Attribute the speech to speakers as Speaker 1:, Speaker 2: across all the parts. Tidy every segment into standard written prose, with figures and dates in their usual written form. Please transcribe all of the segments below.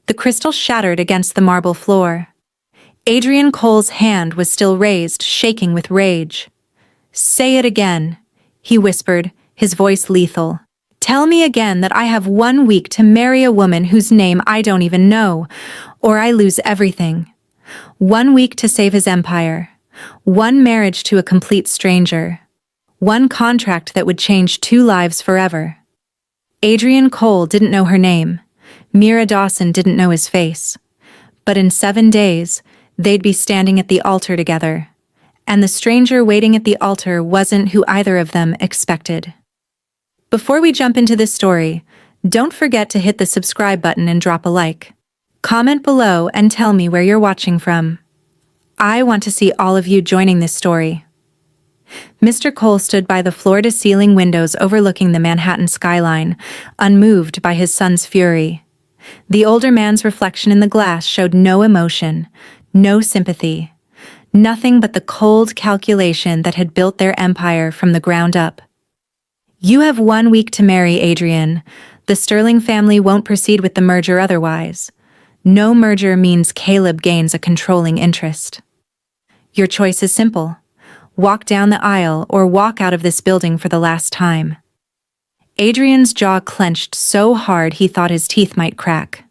Speaker 1: The crystal shattered against the marble floor. Adrian Cole's hand was still raised, shaking with rage. "Say it again," he whispered, his voice lethal. "Tell me again that I have 1 week to marry a woman whose name I don't even know, or I lose everything. 1 week to save his empire. 1 marriage to a complete stranger. 1 contract that would change 2 lives forever." Adrian Cole didn't know her name. Mira Dawson didn't know his face. But in 7 days, they'd be standing at the altar together. And the stranger waiting at the altar wasn't who either of them expected. Before we jump into this story, don't forget to hit the subscribe button and drop a like. Comment below and tell me where you're watching from. I want to see all of you joining this story. Mr. Cole stood by the floor-to-ceiling windows overlooking the Manhattan skyline, unmoved by his son's fury. The older man's reflection in the glass showed no emotion, no sympathy, nothing but the cold calculation that had built their empire from the ground up. "You have 1 week to marry, Adrian. The Sterling family won't proceed with the merger otherwise. No merger means Caleb gains a controlling interest. Your choice is simple. Walk down the aisle or walk out of this building for the last time." Adrian's jaw clenched so hard he thought his teeth might crack.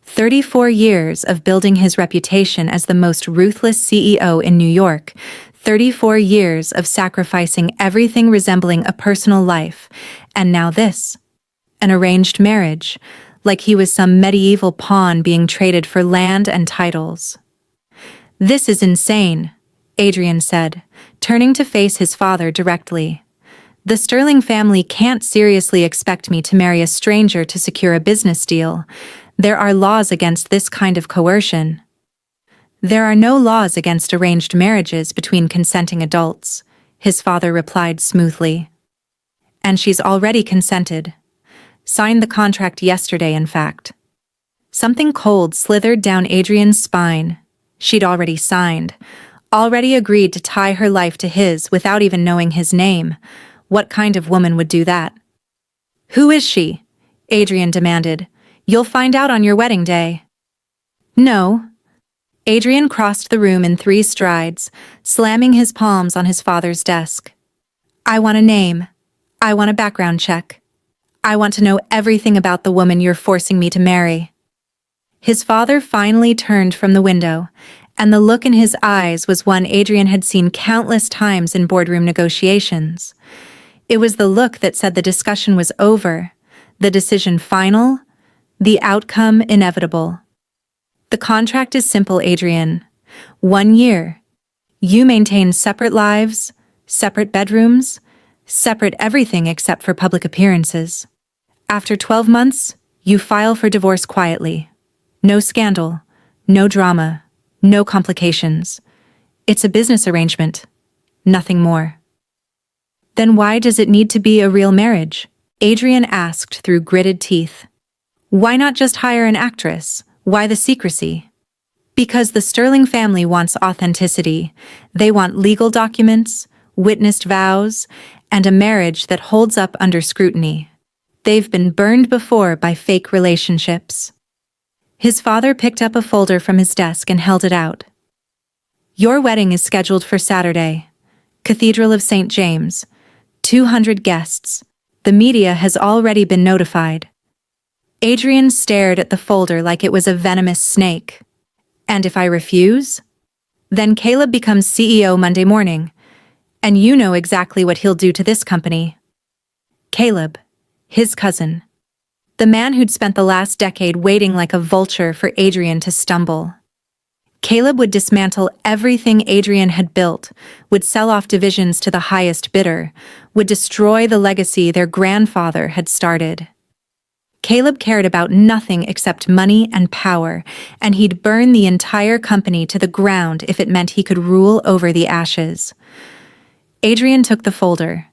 Speaker 1: 34 years of building his reputation as the most ruthless CEO in New York, 34 years of sacrificing everything resembling a personal life, and now this. An arranged marriage, like he was some medieval pawn being traded for land and titles. "This is insane," Adrian said, turning to face his father directly. "The Sterling family can't seriously expect me to marry a stranger to secure a business deal. There are laws against this kind of coercion." "There are no laws against arranged marriages between consenting adults," his father replied smoothly. "And she's already consented. Signed the contract yesterday, in fact." Something cold slithered down Adrian's spine. She'd already signed. Already agreed to tie her life to his without even knowing his name. What kind of woman would do that? "Who is she?" Adrian demanded. "You'll find out on your wedding day." "No." Adrian crossed the room in 3 strides, slamming his palms on his father's desk. "I want a name. I want a background check. I want to know everything about the woman you're forcing me to marry." His father finally turned from the window, and the look in his eyes was one Adrian had seen countless times in boardroom negotiations. It was the look that said the discussion was over, the decision final, the outcome inevitable. "The contract is simple, Adrian. 1 year. You maintain separate lives, separate bedrooms, separate everything except for public appearances. After 12 months, you file for divorce quietly. No scandal, no drama, no complications. It's a business arrangement, nothing more." "Then why does it need to be a real marriage?" Adrian asked through gritted teeth. "Why not just hire an actress? Why the secrecy?" "Because the Sterling family wants authenticity. They want legal documents, witnessed vows, and a marriage that holds up under scrutiny. They've been burned before by fake relationships." His father picked up a folder from his desk and held it out. "Your wedding is scheduled for Saturday. Cathedral of St. James. 200 guests. The media has already been notified." Adrian stared at the folder like it was a venomous snake. "And if I refuse? Then Caleb becomes CEO Monday morning, and you know exactly what he'll do to this company." Caleb, his cousin. The man who'd spent the last decade waiting like a vulture for Adrian to stumble. Caleb would dismantle everything Adrian had built, would sell off divisions to the highest bidder, would destroy the legacy their grandfather had started. Caleb cared about nothing except money and power, and he'd burn the entire company to the ground if it meant he could rule over the ashes. Adrian took the folder.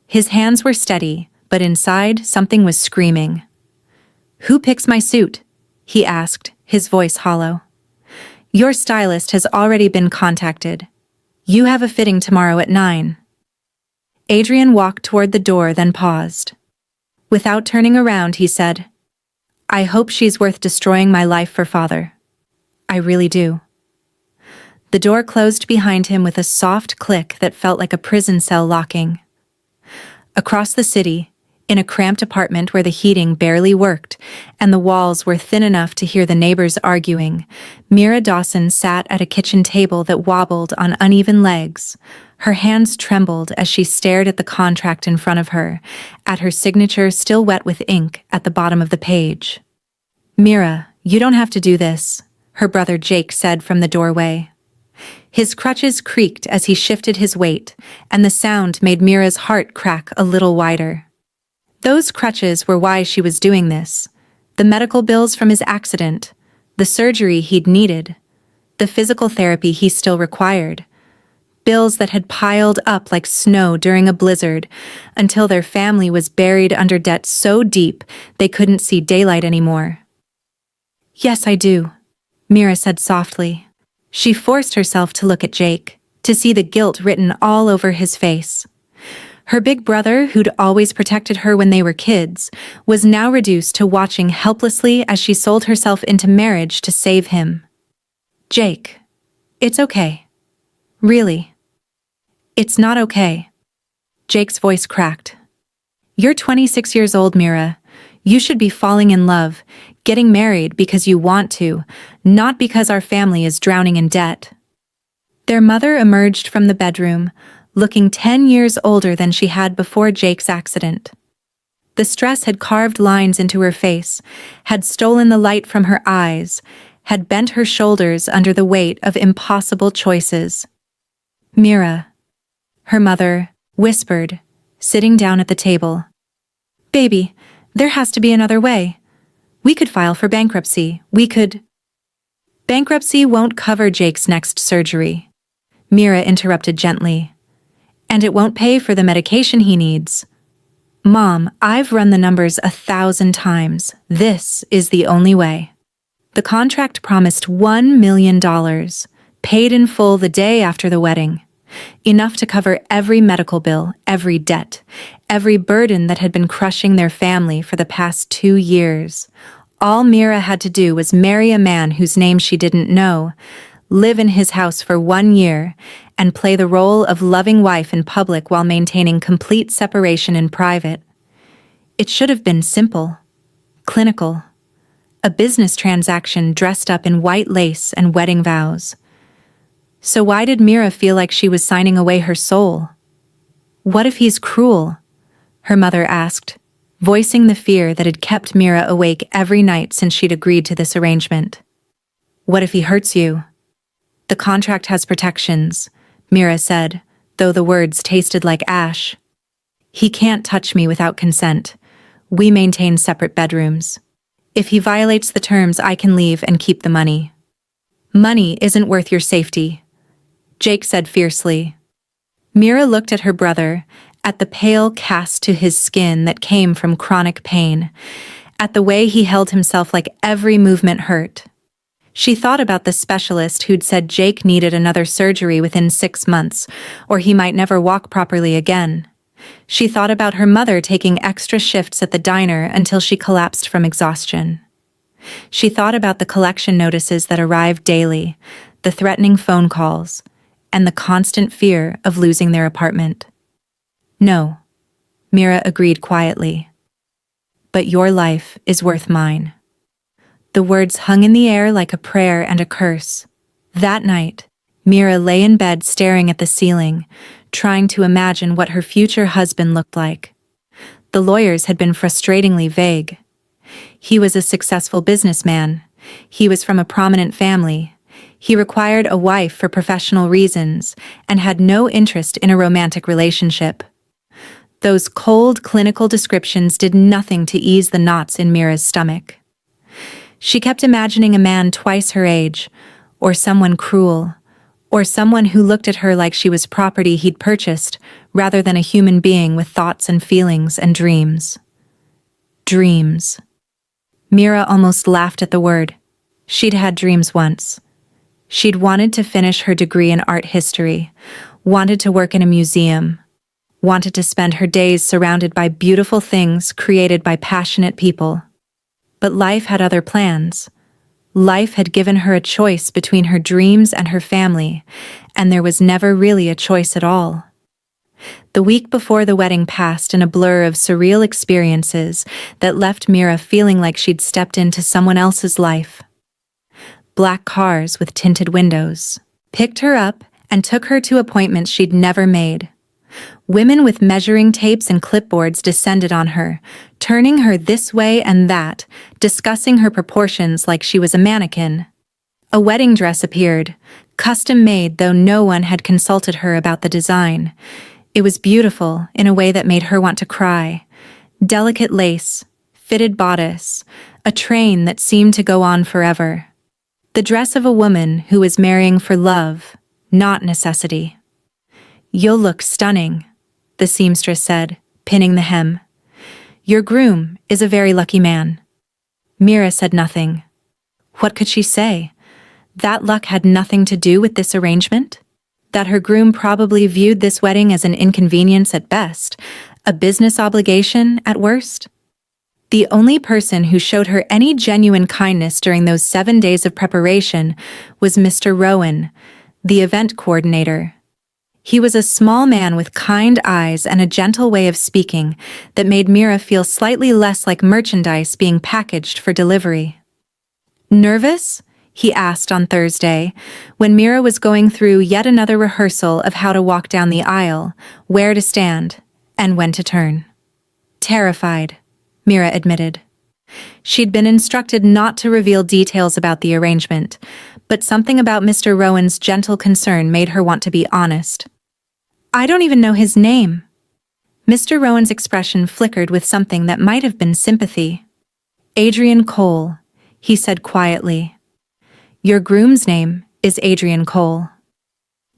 Speaker 1: His hands were steady, but inside something was screaming. "Who picks my suit?" he asked, his voice hollow. "Your stylist has already been contacted. You have a fitting tomorrow at 9. Adrian walked toward the door, then paused. Without turning around, he said, I hope she's worth destroying my life for, father. I really do. The door closed behind him with a soft click that felt like a prison cell locking. Across the city, in a cramped apartment where the heating barely worked and the walls were thin enough to hear the neighbors arguing, Mira Dawson sat at a kitchen table that wobbled on uneven legs. Her hands trembled as she stared at the contract in front of her, at her signature still wet with ink at the bottom of the page. "Mira, you don't have to do this," her brother Jake said from the doorway. His crutches creaked as he shifted his weight, and the sound made Mira's heart crack a little wider. Those crutches were why she was doing this. The medical bills from his accident, the surgery he'd needed, the physical therapy he still required. Bills that had piled up like snow during a blizzard until their family was buried under debt so deep they couldn't see daylight anymore. "Yes, I do," Mira said softly. She forced herself to look at Jake, to see the guilt written all over his face. Her big brother, who'd always protected her when they were kids, was now reduced to watching helplessly as she sold herself into marriage to save him. "Jake, it's okay. Really. It's not okay." Jake's voice cracked. "You're 26 years old, Mira. You should be falling in love, getting married because you want to, not because our family is drowning in debt." Their mother emerged from the bedroom, looking 10 years older than she had before Jake's accident. The stress had carved lines into her face, had stolen the light from her eyes, had bent her shoulders under the weight of impossible choices. "Mira," her mother whispered, sitting down at the table. "Baby, there has to be another way. We could file for bankruptcy. We could—" "Bankruptcy won't cover Jake's next surgery," Mira interrupted gently. "And it won't pay for the medication he needs. Mom, I've run the numbers 1,000 times. This is the only way." The contract promised $1 million, paid in full the day after the wedding. Enough to cover every medical bill, every debt, every burden that had been crushing their family for the past 2 years. All Mira had to do was marry a man whose name she didn't know, live in his house for 1 year, and play the role of loving wife in public while maintaining complete separation in private. It should have been simple, clinical. A business transaction dressed up in white lace and wedding vows. So why did Mira feel like she was signing away her soul? "What if he's cruel?" her mother asked, voicing the fear that had kept Mira awake every night since she'd agreed to this arrangement. "What if he hurts you?" "The contract has protections," Mira said, though the words tasted like ash. "He can't touch me without consent. We maintain separate bedrooms. If he violates the terms, I can leave and keep the money." "Money isn't worth your safety," Jake said fiercely. Mira looked at her brother, at the pale cast to his skin that came from chronic pain, at the way he held himself like every movement hurt. She thought about the specialist who'd said Jake needed another surgery within 6 months, or he might never walk properly again. She thought about her mother taking extra shifts at the diner until she collapsed from exhaustion. She thought about the collection notices that arrived daily, the threatening phone calls, and the constant fear of losing their apartment. "No," Mira agreed quietly. "But your life is worth mine." The words hung in the air like a prayer and a curse. That night, Mira lay in bed staring at the ceiling, trying to imagine what her future husband looked like. The lawyers had been frustratingly vague. He was a successful businessman. He was from a prominent family. He required a wife for professional reasons and had no interest in a romantic relationship. Those cold clinical descriptions did nothing to ease the knots in Mira's stomach. She kept imagining a man twice her age, or someone cruel, or someone who looked at her like she was property he'd purchased rather than a human being with thoughts and feelings and dreams. Dreams. Mira almost laughed at the word. She'd had dreams once. She'd wanted to finish her degree in art history, wanted to work in a museum, wanted to spend her days surrounded by beautiful things created by passionate people. But life had other plans. Life had given her a choice between her dreams and her family, and there was never really a choice at all. The week before the wedding passed in a blur of surreal experiences that left Mira feeling like she'd stepped into someone else's life. Black cars with tinted windows picked her up and took her to appointments she'd never made. Women with measuring tapes and clipboards descended on her, turning her this way and that, discussing her proportions like she was a mannequin. A wedding dress appeared, custom-made though no one had consulted her about the design. It was beautiful in a way that made her want to cry. Delicate lace, fitted bodice, a train that seemed to go on forever. The dress of a woman who was marrying for love, not necessity. "You'll look stunning," the seamstress said, pinning the hem. "Your groom is a very lucky man." Mira said nothing. What could she say? That luck had nothing to do with this arrangement? That her groom probably viewed this wedding as an inconvenience at best, a business obligation at worst? The only person who showed her any genuine kindness during those 7 days of preparation was Mr. Rowan, the event coordinator. He was a small man with kind eyes and a gentle way of speaking that made Mira feel slightly less like merchandise being packaged for delivery. "Nervous?" he asked on Thursday, when Mira was going through yet another rehearsal of how to walk down the aisle, where to stand, and when to turn. "Terrified," Mira admitted. She'd been instructed not to reveal details about the arrangement, but something about Mr. Rowan's gentle concern made her want to be honest. "I don't even know his name." Mr. Rowan's expression flickered with something that might have been sympathy. "Adrian Cole," he said quietly. "Your groom's name is Adrian Cole."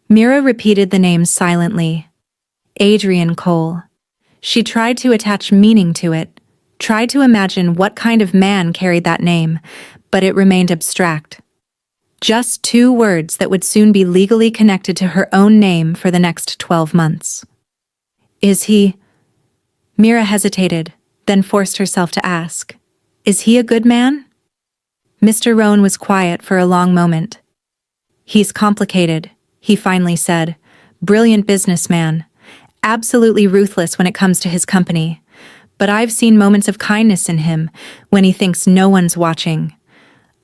Speaker 1: Mira repeated the name silently. Adrian Cole. She tried to attach meaning to it, tried to imagine what kind of man carried that name, but it remained abstract. Just 2 words that would soon be legally connected to her own name for the next 12 months. "Is he—" Mira hesitated, then forced herself to ask, "Is he a good man?" Mr. Rowan was quiet for a long moment. "He's complicated," he finally said. "Brilliant businessman. Absolutely ruthless when it comes to his company. But I've seen moments of kindness in him when he thinks no one's watching.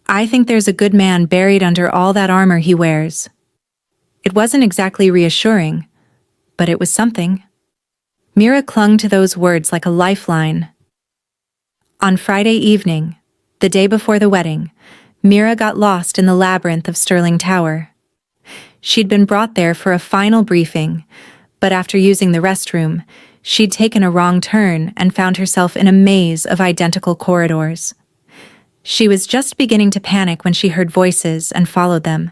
Speaker 1: I think there's a good man buried under all that armor he wears." It wasn't exactly reassuring, but it was something. Mira clung to those words like a lifeline. On Friday evening, the day before the wedding, Mira got lost in the labyrinth of Sterling Tower. She'd been brought there for a final briefing, but after using the restroom, she'd taken a wrong turn and found herself in a maze of identical corridors. She was just beginning to panic when she heard voices and followed them,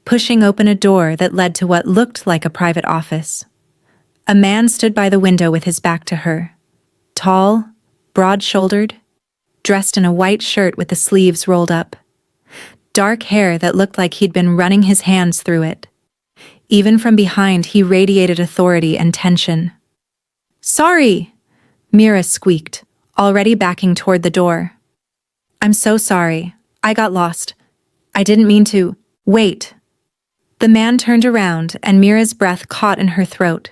Speaker 1: pushing open a door that led to what looked like a private office. A man stood by the window with his back to her. Tall, broad-shouldered, dressed in a white shirt with the sleeves rolled up. Dark hair that looked like he'd been running his hands through it. Even from behind, he radiated authority and tension. "Sorry!" Mira squeaked, already backing toward the door. "I'm so sorry. I got lost. I didn't mean to. Wait." The man turned around and Mira's breath caught in her throat.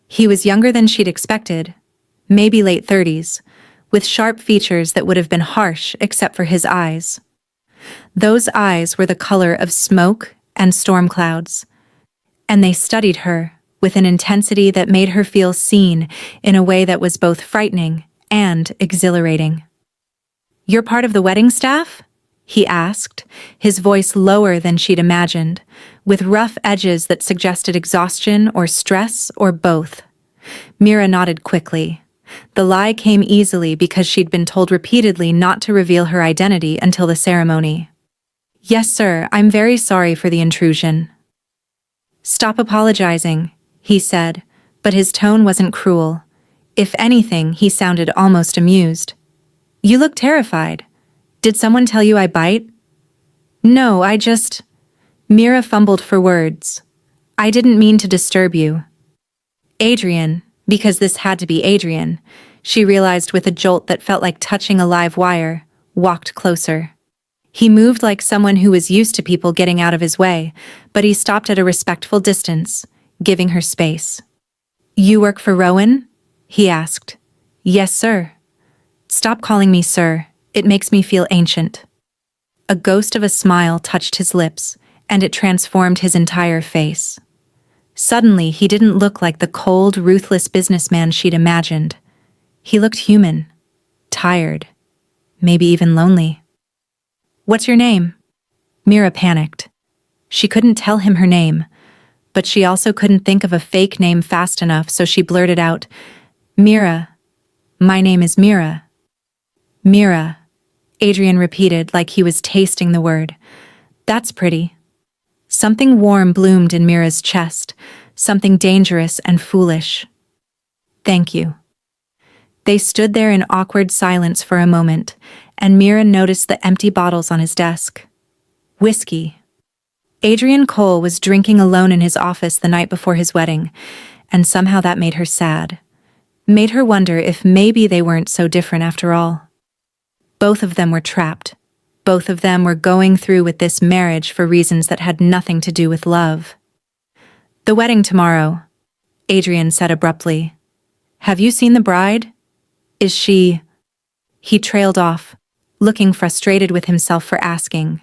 Speaker 1: He was younger than she'd expected, maybe late 30s, with sharp features that would have been harsh except for his eyes. Those eyes were the color of smoke and storm clouds, and they studied her with an intensity that made her feel seen in a way that was both frightening and exhilarating. "You're part of the wedding staff?" he asked, his voice lower than she'd imagined, with rough edges that suggested exhaustion or stress or both. Mira nodded quickly. The lie came easily because she'd been told repeatedly not to reveal her identity until the ceremony. "Yes, sir, I'm very sorry for the intrusion." "Stop apologizing," he said, but his tone wasn't cruel. If anything, he sounded almost amused. "You look terrified. Did someone tell you I bite?" "No, I just—" Mira fumbled for words. "I didn't mean to disturb you." Adrian, because this had to be Adrian, she realized with a jolt that felt like touching a live wire, walked closer. He moved like someone who was used to people getting out of his way, but he stopped at a respectful distance, giving her space. "You work for Rowan?" he asked. "Yes, sir." "Stop calling me sir, it makes me feel ancient." A ghost of a smile touched his lips, and it transformed his entire face. Suddenly, he didn't look like the cold, ruthless businessman she'd imagined. He looked human, tired, maybe even lonely. "What's your name?" Mira panicked. She couldn't tell him her name, but she also couldn't think of a fake name fast enough, so she blurted out, "Mira. My name is Mira." "Mira," Adrian repeated like he was tasting the word. "That's pretty." Something warm bloomed in Mira's chest, something dangerous and foolish. "Thank you." They stood there in awkward silence for a moment, and Mira noticed the empty bottles on his desk. Whiskey. Adrian Cole was drinking alone in his office the night before his wedding, and somehow that made her sad. Made her wonder if maybe they weren't so different after all. Both of them were trapped. Both of them were going through with this marriage for reasons that had nothing to do with love. "The wedding tomorrow," Adrian said abruptly. "Have you seen the bride? Is she—" He trailed off, looking frustrated with himself for asking.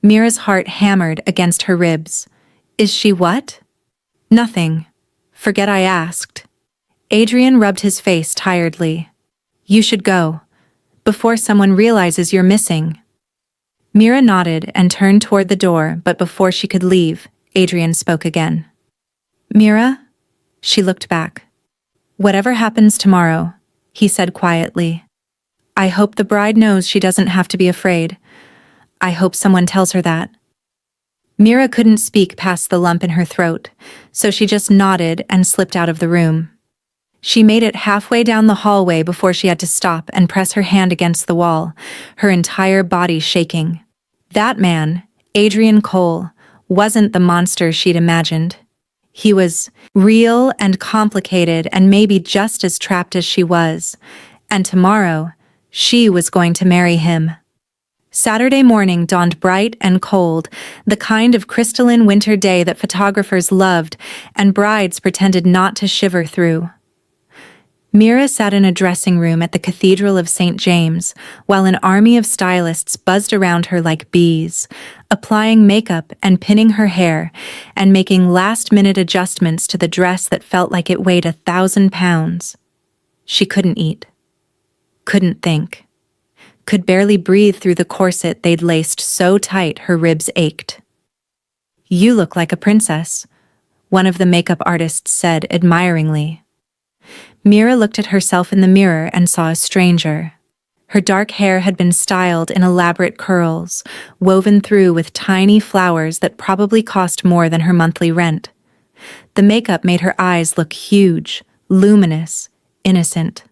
Speaker 1: Mira's heart hammered against her ribs. "Is she what?" "Nothing. Forget I asked." Adrian rubbed his face tiredly. "You should go, before someone realizes you're missing." Mira nodded and turned toward the door, but before she could leave, Adrian spoke again. "Mira?" She looked back. "Whatever happens tomorrow," he said quietly, "I hope the bride knows she doesn't have to be afraid. I hope someone tells her that." Mira couldn't speak past the lump in her throat, so she just nodded and slipped out of the room. She made it halfway down the hallway before she had to stop and press her hand against the wall, her entire body shaking. That man, Adrian Cole, wasn't the monster she'd imagined. He was real and complicated and maybe just as trapped as she was. And tomorrow, she was going to marry him. Saturday morning dawned bright and cold, the kind of crystalline winter day that photographers loved and brides pretended not to shiver through. Mira sat in a dressing room at the Cathedral of St. James, while an army of stylists buzzed around her like bees, applying makeup and pinning her hair, and making last-minute adjustments to the dress that felt like it weighed 1,000 pounds. She couldn't eat. Couldn't think. Could barely breathe through the corset they'd laced so tight her ribs ached. "You look like a princess," one of the makeup artists said admiringly. Mira looked at herself in the mirror and saw a stranger. Her dark hair had been styled in elaborate curls, woven through with tiny flowers that probably cost more than her monthly rent. The makeup made her eyes look huge, luminous, innocent.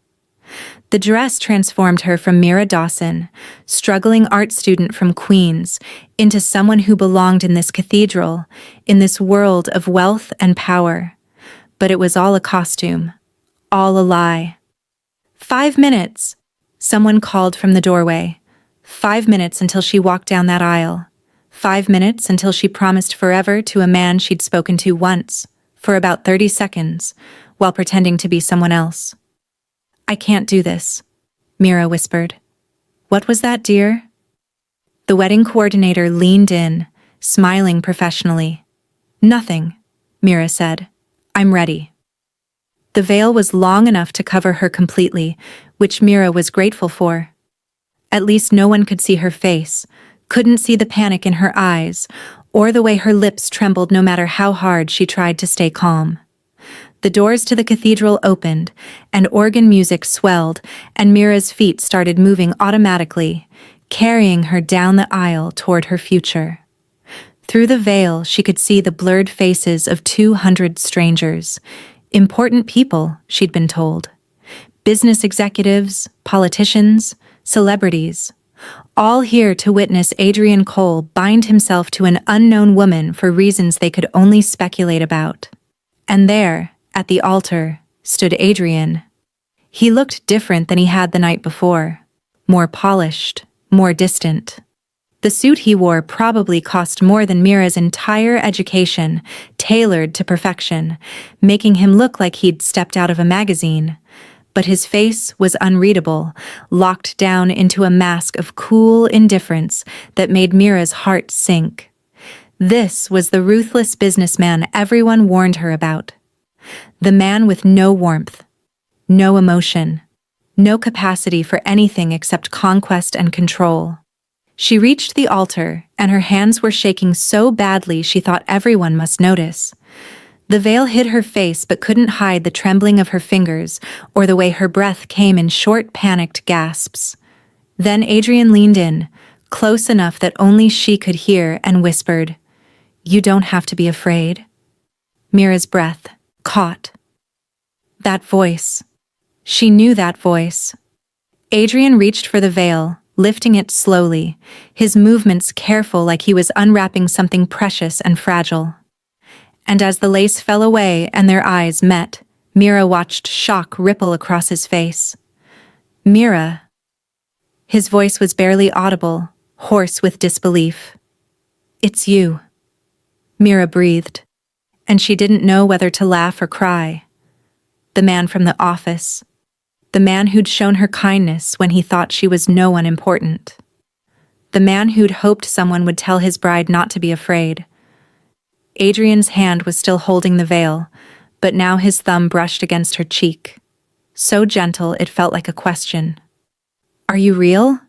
Speaker 1: The dress transformed her from Mira Dawson, struggling art student from Queens, into someone who belonged in this cathedral, in this world of wealth and power. But it was all a costume. All a lie. 5 minutes, someone called from the doorway. 5 minutes until she walked down that aisle. 5 minutes until she promised forever to a man she'd spoken to once, for about 30 seconds, while pretending to be someone else. "I can't do this," Mira whispered. "What was that, dear?" The wedding coordinator leaned in, smiling professionally. "Nothing," Mira said. "I'm ready." The veil was long enough to cover her completely, which Mira was grateful for. At least no one could see her face, couldn't see the panic in her eyes, or the way her lips trembled no matter how hard she tried to stay calm. The doors to the cathedral opened, and organ music swelled, and Mira's feet started moving automatically, carrying her down the aisle toward her future. Through the veil, she could see the blurred faces of 200 strangers. Important people, she'd been told. Business executives, politicians, celebrities. All here to witness Adrian Cole bind himself to an unknown woman for reasons they could only speculate about. And there, at the altar, stood Adrian. He looked different than he had the night before. More polished, more distant. The suit he wore probably cost more than Mira's entire education, tailored to perfection, making him look like he'd stepped out of a magazine. But his face was unreadable, locked down into a mask of cool indifference that made Mira's heart sink. This was the ruthless businessman everyone warned her about. The man with no warmth, no emotion, no capacity for anything except conquest and control. She reached the altar, and her hands were shaking so badly she thought everyone must notice. The veil hid her face but couldn't hide the trembling of her fingers or the way her breath came in short, panicked gasps. Then Adrian leaned in, close enough that only she could hear, and whispered, "You don't have to be afraid." Mira's breath caught. That voice. She knew that voice. Adrian reached for the veil, lifting it slowly, his movements careful like he was unwrapping something precious and fragile. And as the lace fell away and their eyes met, Mira watched shock ripple across his face. "Mira." His voice was barely audible, hoarse with disbelief. "It's you." Mira breathed, and she didn't know whether to laugh or cry. The man from the office. The man who'd shown her kindness when he thought she was no one important. The man who'd hoped someone would tell his bride not to be afraid. Adrian's hand was still holding the veil, but now his thumb brushed against her cheek. So gentle it felt like a question. "Are you real?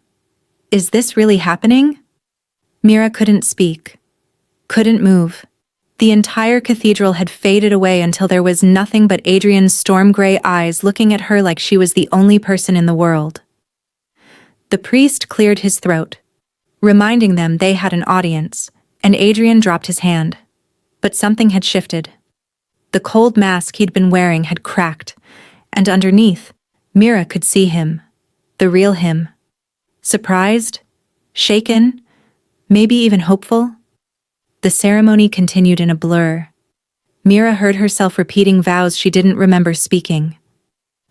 Speaker 1: Is this really happening?" Mira couldn't speak, couldn't move. The entire cathedral had faded away until there was nothing but Adrian's storm-gray eyes looking at her like she was the only person in the world. The priest cleared his throat, reminding them they had an audience, and Adrian dropped his hand. But something had shifted. The cold mask he'd been wearing had cracked, and underneath, Mira could see him, the real him. Surprised, shaken, maybe even hopeful. The ceremony continued in a blur. Mira heard herself repeating vows she didn't remember speaking.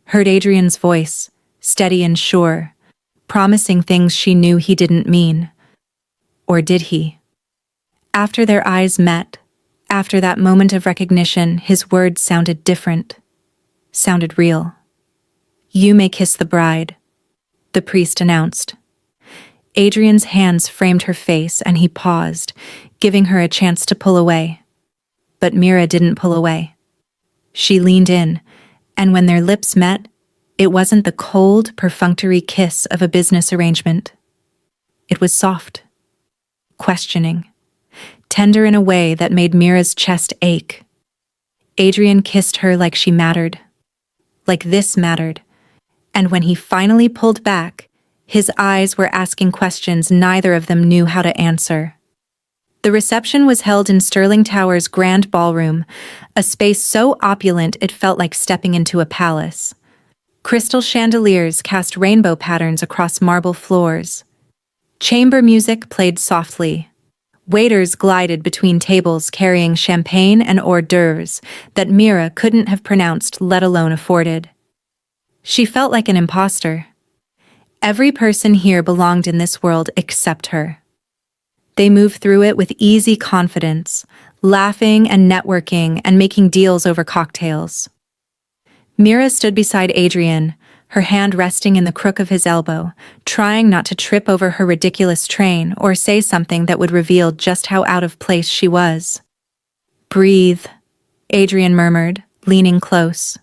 Speaker 1: Heard Adrian's voice, steady and sure, promising things she knew he didn't mean. Or did he? After their eyes met, after that moment of recognition, his words sounded different, sounded real. "You may kiss the bride," the priest announced. Adrian's hands framed her face and he paused, giving her a chance to pull away. But Mira didn't pull away. She leaned in, and when their lips met, it wasn't the cold, perfunctory kiss of a business arrangement. It was soft, questioning, tender in a way that made Mira's chest ache. Adrian kissed her like she mattered, like this mattered, and when he finally pulled back, his eyes were asking questions neither of them knew how to answer. The reception was held in Sterling Tower's grand ballroom, a space so opulent it felt like stepping into a palace. Crystal chandeliers cast rainbow patterns across marble floors. Chamber music played softly. Waiters glided between tables carrying champagne and hors d'oeuvres that Mira couldn't have pronounced, let alone afforded. She felt like an imposter. Every person here belonged in this world except her. They moved through it with easy confidence, laughing and networking and making deals over cocktails. Mira stood beside Adrian, her hand resting in the crook of his elbow, trying not to trip over her ridiculous train or say something that would reveal just how out of place she was. "Breathe," Adrian murmured, leaning close.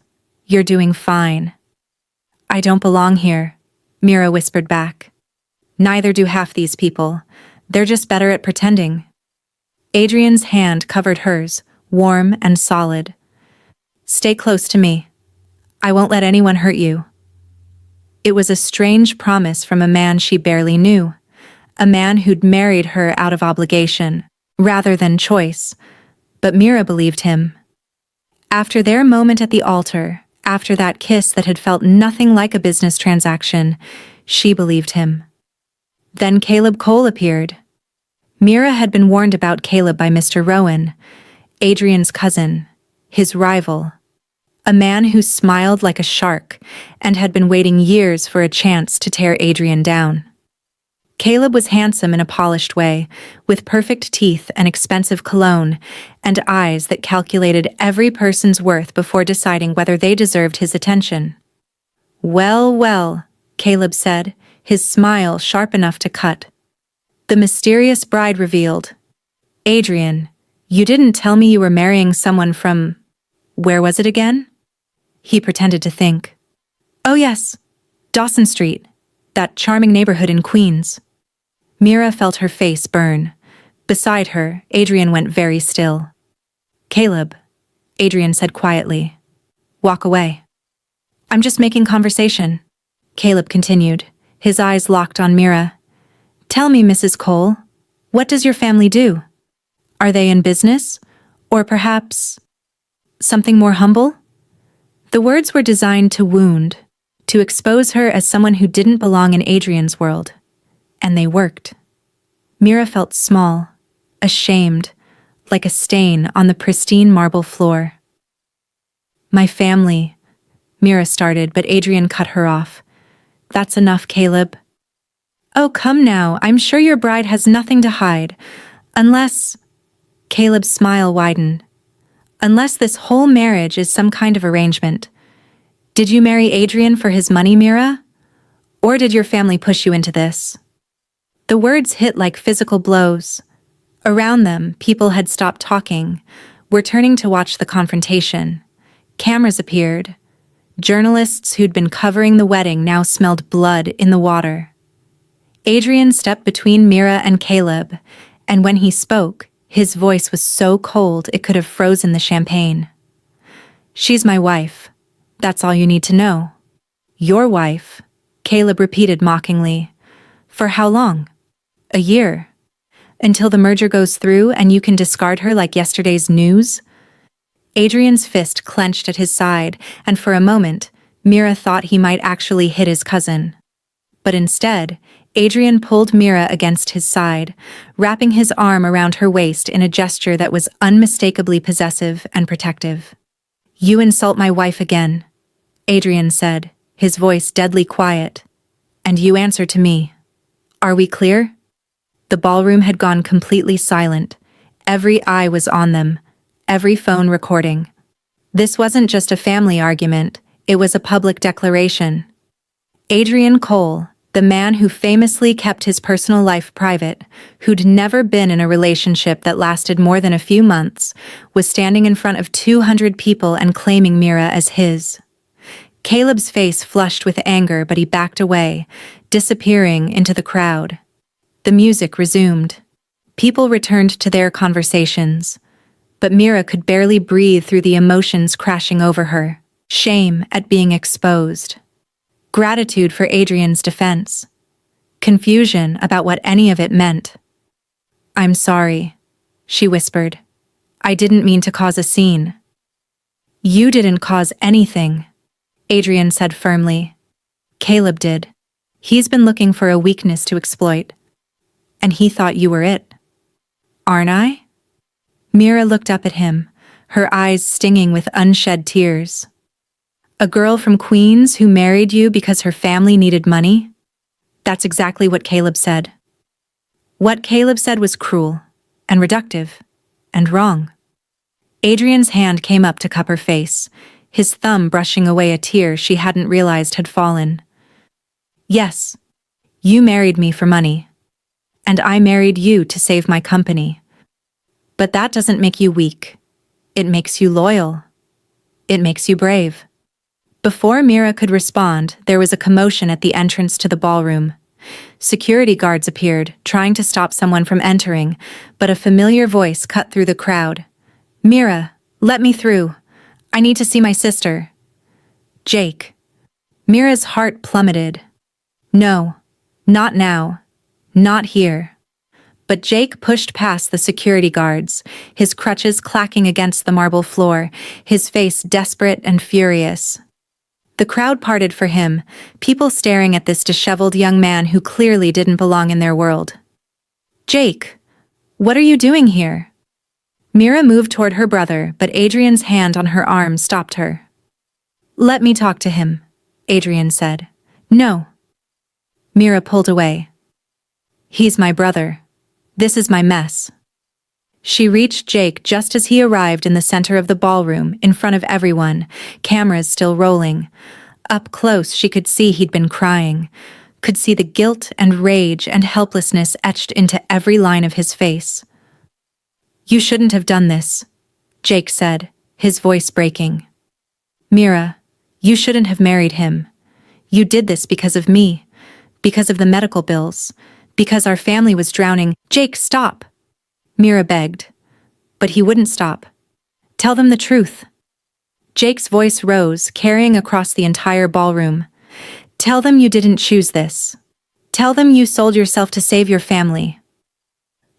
Speaker 1: "You're doing fine." "I don't belong here," Mira whispered back. "Neither do half these people. They're just better at pretending." Adrian's hand covered hers, warm and solid. "Stay close to me. I won't let anyone hurt you." It was a strange promise from a man she barely knew, a man who'd married her out of obligation, rather than choice, but Mira believed him. After their moment at the altar, after that kiss that had felt nothing like a business transaction, she believed him. Then Caleb Cole appeared. Mira had been warned about Caleb by Mr. Rowan, Adrian's cousin, his rival, a man who smiled like a shark and had been waiting years for a chance to tear Adrian down. Caleb was handsome in a polished way, with perfect teeth and expensive cologne, and eyes that calculated every person's worth before deciding whether they deserved his attention. "Well, well," Caleb said, his smile sharp enough to cut. The mysterious bride revealed. "Adrian, you didn't tell me you were marrying someone from… where was it again?" He pretended to think. "Oh yes, Dawson Street, that charming neighborhood in Queens." Mira felt her face burn. Beside her, Adrian went very still. "Caleb," Adrian said quietly. "Walk away." "I'm just making conversation," Caleb continued, his eyes locked on Mira. "Tell me, Mrs. Cole, what does your family do? Are they in business? Or perhaps… something more humble?" The words were designed to wound, to expose her as someone who didn't belong in Adrian's world. And they worked. Mira felt small, ashamed, like a stain on the pristine marble floor. "My family," Mira started, but Adrian cut her off. "That's enough, Caleb." "Oh, come now, I'm sure your bride has nothing to hide. Unless…" Caleb's smile widened. "Unless this whole marriage is some kind of arrangement. Did you marry Adrian for his money, Mira? Or did your family push you into this?" The words hit like physical blows. Around them, people had stopped talking, were turning to watch the confrontation. Cameras appeared. Journalists who'd been covering the wedding now smelled blood in the water. Adrian stepped between Mira and Caleb, and when he spoke, his voice was so cold it could have frozen the champagne. "She's my wife. That's all you need to know." "Your wife," Caleb repeated mockingly. "For how long? A year? Until the merger goes through and you can discard her like yesterday's news?" Adrian's fist clenched at his side, and for a moment, Mira thought he might actually hit his cousin. But instead, Adrian pulled Mira against his side, wrapping his arm around her waist in a gesture that was unmistakably possessive and protective. "You insult my wife again," Adrian said, his voice deadly quiet. "And you answer to me. Are we clear?" The ballroom had gone completely silent. Every eye was on them, every phone recording. This wasn't just a family argument, it was a public declaration. Adrian Cole, the man who famously kept his personal life private, who'd never been in a relationship that lasted more than a few months, was standing in front of 200 people and claiming Mira as his. Caleb's face flushed with anger, but he backed away, disappearing into the crowd. The music resumed. People returned to their conversations, but Mira could barely breathe through the emotions crashing over her. Shame at being exposed. Gratitude for Adrian's defense. Confusion about what any of it meant. "I'm sorry," she whispered. "I didn't mean to cause a scene." "You didn't cause anything," Adrian said firmly. "Caleb did. He's been looking for a weakness to exploit. And he thought you were it. Aren't I?" Mira looked up at him, her eyes stinging with unshed tears. "A girl from Queens who married you because her family needed money?" That's exactly what Caleb said. What Caleb said was cruel, and reductive, and wrong. Adrian's hand came up to cup her face, his thumb brushing away a tear she hadn't realized had fallen. "Yes, you married me for money. And I married you to save my company. But that doesn't make you weak. It makes you loyal. It makes you brave." Before Mira could respond, there was a commotion at the entrance to the ballroom. Security guards appeared, trying to stop someone from entering, but a familiar voice cut through the crowd. "Mira, let me through. I need to see my sister." "Jake." Mira's heart plummeted. "No, not now. Not here." But Jake pushed past the security guards, his crutches clacking against the marble floor, his face desperate and furious. The crowd parted for him, people staring at this disheveled young man who clearly didn't belong in their world. "Jake, what are you doing here?" Mira moved toward her brother, but Adrian's hand on her arm stopped her. "Let me talk to him," Adrian said. "No." Mira pulled away. He's my brother. This is my mess. She reached Jake just as he arrived in the center of the ballroom, in front of everyone, cameras still rolling. Up close, she could see he'd been crying, could see the guilt and rage and helplessness etched into every line of his face. "You shouldn't have done this," Jake said, his voice breaking. "Mira, you shouldn't have married him. You did this because of me, because of the medical bills, because our family was drowning." "Jake, stop!" Mira begged. But he wouldn't stop. "Tell them the truth." Jake's voice rose, carrying across the entire ballroom. "Tell them you didn't choose this. Tell them you sold yourself to save your family."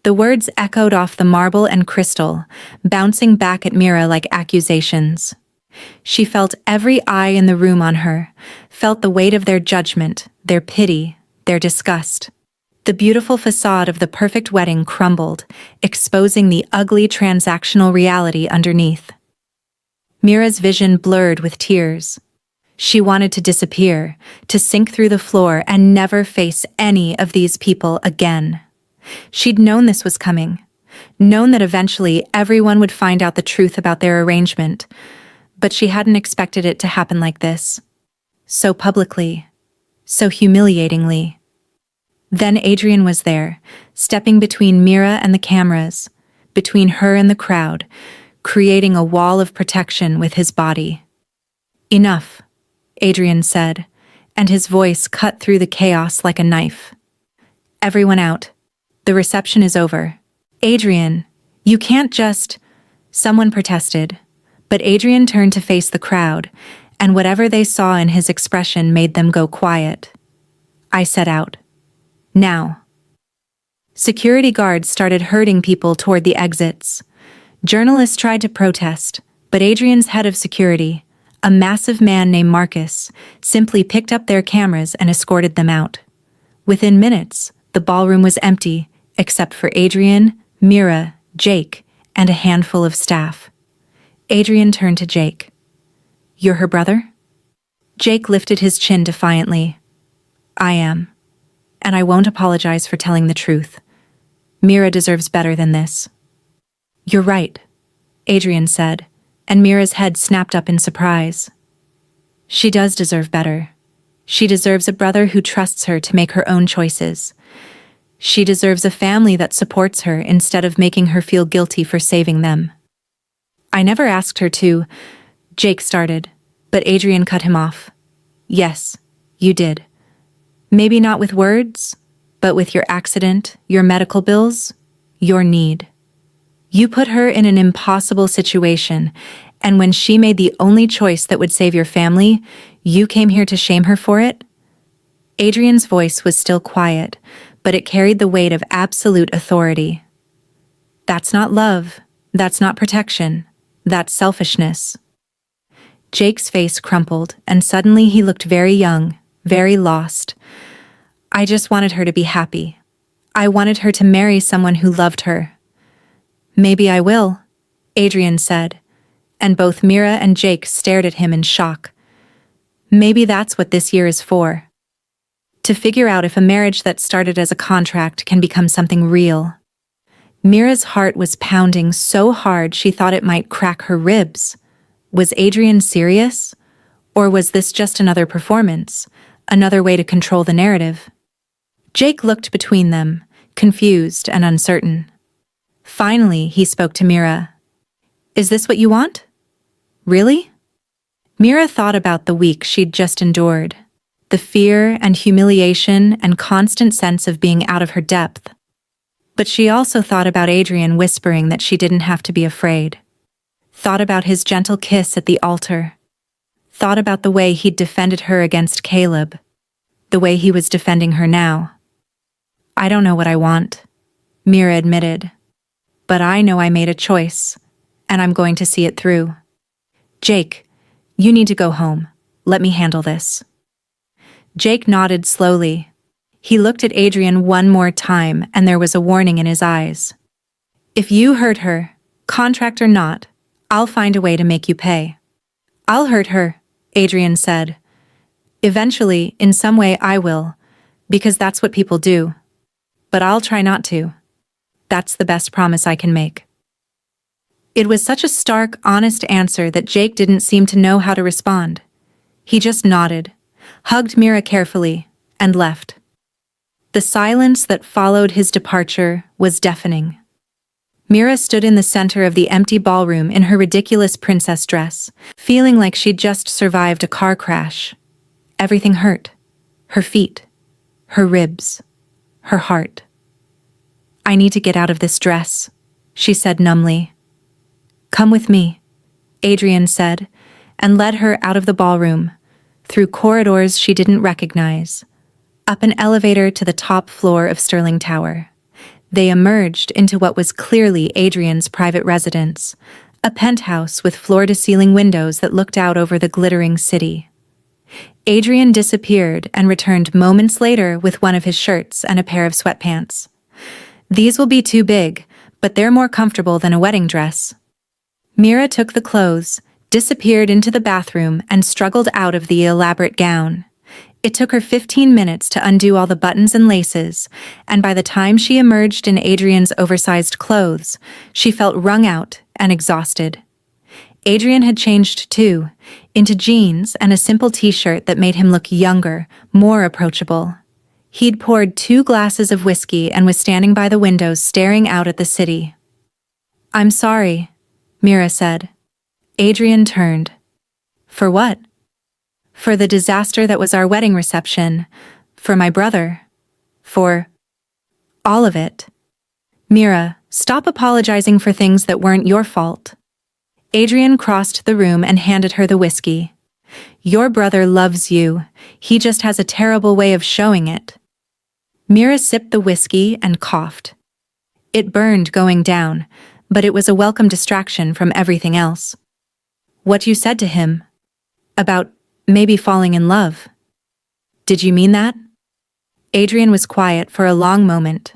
Speaker 1: The words echoed off the marble and crystal, bouncing back at Mira like accusations. She felt every eye in the room on her, felt the weight of their judgment, their pity, their disgust. The beautiful facade of the perfect wedding crumbled, exposing the ugly transactional reality underneath. Mira's vision blurred with tears. She wanted to disappear, to sink through the floor and never face any of these people again. She'd known this was coming, known that eventually everyone would find out the truth about their arrangement, but she hadn't expected it to happen like this. So publicly, so humiliatingly. Then Adrian was there, stepping between Mira and the cameras, between her and the crowd, creating a wall of protection with his body. "Enough," Adrian said, and his voice cut through the chaos like a knife. "Everyone out. The reception is over." "Adrian, you can't just—" someone protested, but Adrian turned to face the crowd, and whatever they saw in his expression made them go quiet. "I said out. Now." Security guards started herding people toward the exits. Journalists tried to protest, but Adrian's head of security, a massive man named Marcus, simply picked up their cameras and escorted them out. Within minutes, the ballroom was empty, except for Adrian, Mira, Jake, and a handful of staff. Adrian turned to Jake. "You're her brother?" Jake lifted his chin defiantly. "I am. And I won't apologize for telling the truth. Mira deserves better than this." "You're right," Adrian said, and Mira's head snapped up in surprise. "She does deserve better. She deserves a brother who trusts her to make her own choices. She deserves a family that supports her instead of making her feel guilty for saving them." "I never asked her to," Jake started, but Adrian cut him off. "Yes, you did. Maybe not with words, but with your accident, your medical bills, your need. You put her in an impossible situation, and when she made the only choice that would save your family, you came here to shame her for it?" Adrian's voice was still quiet, but it carried the weight of absolute authority. "That's not love. That's not protection. That's selfishness." Jake's face crumpled, and suddenly he looked very young, very lost. "I just wanted her to be happy. I wanted her to marry someone who loved her." "Maybe I will," Adrian said, and both Mira and Jake stared at him in shock. Maybe that's what this year is for. To figure out if a marriage that started as a contract can become something real. Mira's heart was pounding so hard she thought it might crack her ribs. Was Adrian serious? Or was this just another performance, another way to control the narrative? Jake looked between them, confused and uncertain. Finally, he spoke to Mira. "Is this what you want? Really?" Mira thought about the week she'd just endured, the fear and humiliation and constant sense of being out of her depth. But she also thought about Adrian whispering that she didn't have to be afraid. Thought about his gentle kiss at the altar. Thought about the way he'd defended her against Caleb. The way he was defending her now. "I don't know what I want," Mira admitted. "But I know I made a choice, and I'm going to see it through. Jake, you need to go home. Let me handle this." Jake nodded slowly. He looked at Adrian one more time, and there was a warning in his eyes. "If you hurt her, contract or not, I'll find a way to make you pay." "I'll hurt her," Adrian said. "Eventually, in some way I will, because that's what people do." but I'll try not to. That's the best promise I can make." It was such a stark, honest answer that Jake didn't seem to know how to respond. He just nodded, hugged Mira carefully, and left. The silence that followed his departure was deafening. Mira stood in the center of the empty ballroom in her ridiculous princess dress, feeling like she'd just survived a car crash. Everything hurt. Her feet, her ribs, her heart. "I need to get out of this dress," she said numbly. "Come with me," Adrian said, and led her out of the ballroom, through corridors she didn't recognize, up an elevator to the top floor of Sterling Tower. They emerged into what was clearly Adrian's private residence, a penthouse with floor-to-ceiling windows that looked out over the glittering city. Adrian disappeared and returned moments later with one of his shirts and a pair of sweatpants. "These will be too big, but they're more comfortable than a wedding dress." Mira took the clothes, disappeared into the bathroom, and struggled out of the elaborate gown. It took her 15 minutes to undo all the buttons and laces, and by the time she emerged in Adrian's oversized clothes, she felt wrung out and exhausted. Adrian had changed too, into jeans and a simple t-shirt that made him look younger, more approachable. He'd poured 2 glasses of whiskey and was standing by the windows staring out at the city. "I'm sorry," Mira said. Adrian turned. "For what?" "For the disaster that was our wedding reception. For my brother. For all of it." "Mira, stop apologizing for things that weren't your fault." Adrian crossed the room and handed her the whiskey. "Your brother loves you. He just has a terrible way of showing it." Mira sipped the whiskey and coughed. It burned going down, but it was a welcome distraction from everything else. "What you said to him? About maybe falling in love. Did you mean that?" Adrian was quiet for a long moment.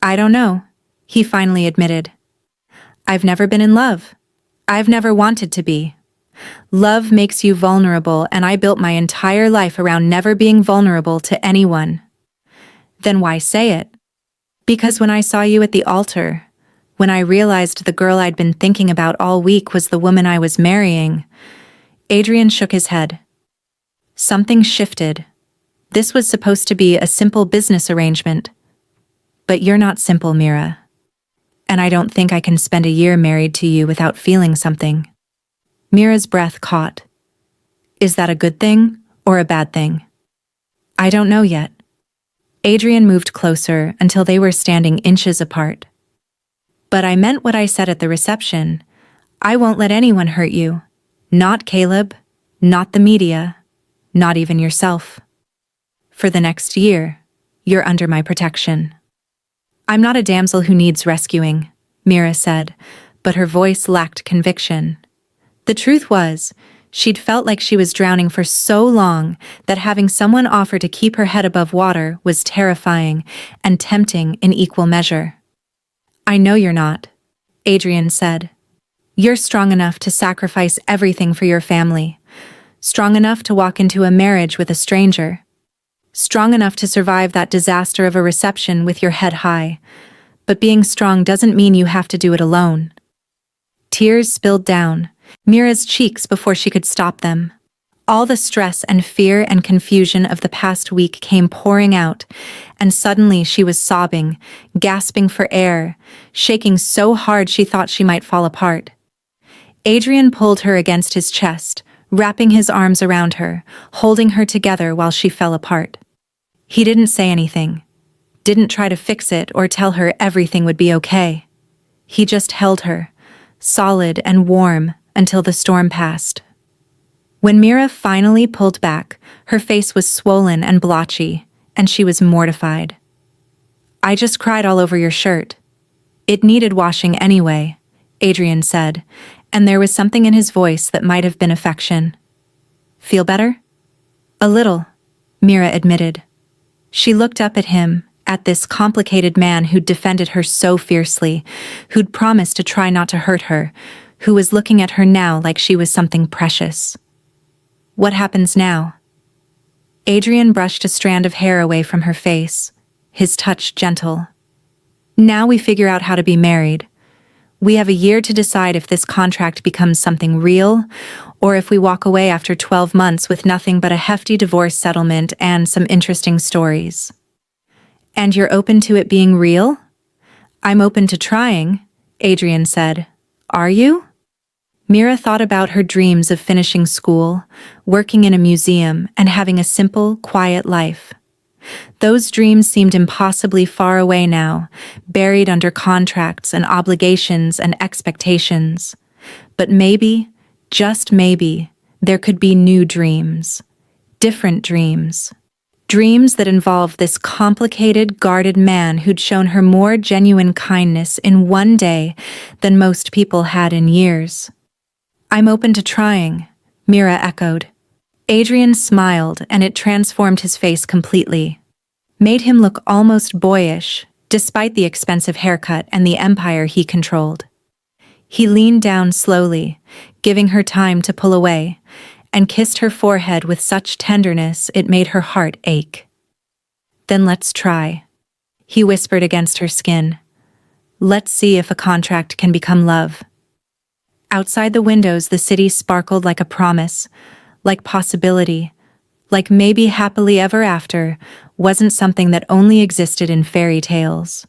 Speaker 1: "I don't know," he finally admitted. "I've never been in love. I've never wanted to be. Love makes you vulnerable, and I built my entire life around never being vulnerable to anyone." "Then why say it?" "Because when I saw you at the altar, when I realized the girl I'd been thinking about all week was the woman I was marrying." Adrian shook his head. Something shifted. This was supposed to be a simple business arrangement. "But you're not simple, Mira. And I don't think I can spend a year married to you without feeling something." Mira's breath caught. "Is that a good thing or a bad thing?" "I don't know yet." Adrian moved closer until they were standing inches apart. "But I meant what I said at the reception. I won't let anyone hurt you. Not Caleb, not the media, not even yourself. For the next year, you're under my protection." "I'm not a damsel who needs rescuing," Mira said, but her voice lacked conviction. The truth was, she'd felt like she was drowning for so long that having someone offer to keep her head above water was terrifying and tempting in equal measure. "I know you're not," Adrian said. "You're strong enough to sacrifice everything for your family. Strong enough to walk into a marriage with a stranger. Strong enough to survive that disaster of a reception with your head high. But being strong doesn't mean you have to do it alone." Tears spilled down Mira's cheeks before she could stop them. All the stress and fear and confusion of the past week came pouring out, and suddenly she was sobbing, gasping for air, shaking so hard she thought she might fall apart. Adrian pulled her against his chest, wrapping his arms around her, holding her together while she fell apart. He didn't say anything, didn't try to fix it or tell her everything would be okay. He just held her, solid and warm, until the storm passed. When Mira finally pulled back, her face was swollen and blotchy, and she was mortified. "I just cried all over your shirt. It needed washing anyway," Adrian said, and there was something in his voice that might have been affection. "Feel better?" "A little," Mira admitted. She looked up at him, at this complicated man who'd defended her so fiercely, who'd promised to try not to hurt her, who was looking at her now like she was something precious. "What happens now?" Adrian brushed a strand of hair away from her face. his touch gentle. Now we figure out how to be married. We have a year to decide if this contract becomes something real, or if we walk away after 12 months with nothing but a hefty divorce settlement and some interesting stories. And you're open to it being real? I'm open to trying, Adrian said. Are you? Mira thought about her dreams of finishing school, working in a museum, and having a simple, quiet life. Those dreams seemed impossibly far away now, buried under contracts and obligations and expectations. But maybe, just maybe, there could be new dreams. Different dreams. Dreams that involve this complicated, guarded man who'd shown her more genuine kindness in one day than most people had in years. I'm open to trying, Mira echoed. Adrian smiled, and it transformed his face completely. Made him look almost boyish, despite the expensive haircut and the empire he controlled. He leaned down slowly, giving her time to pull away, and kissed her forehead with such tenderness it made her heart ache. Then let's try, he whispered against her skin. Let's see if a contract can become love. Outside the windows, the city sparkled like a promise, like possibility, like maybe happily ever after wasn't something that only existed in fairy tales.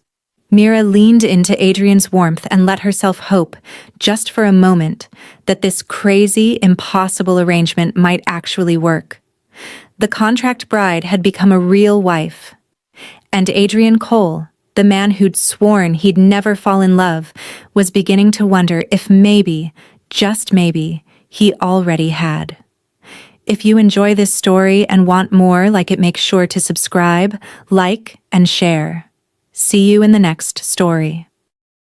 Speaker 1: Mira leaned into Adrian's warmth and let herself hope, just for a moment, that this crazy, impossible arrangement might actually work. The contract bride had become a real wife. And Adrian Cole, the man who'd sworn he'd never fall in love, was beginning to wonder if maybe, just maybe, he already had. If you enjoy this story and want more like it, make sure to subscribe, like, and share. See you in the next story.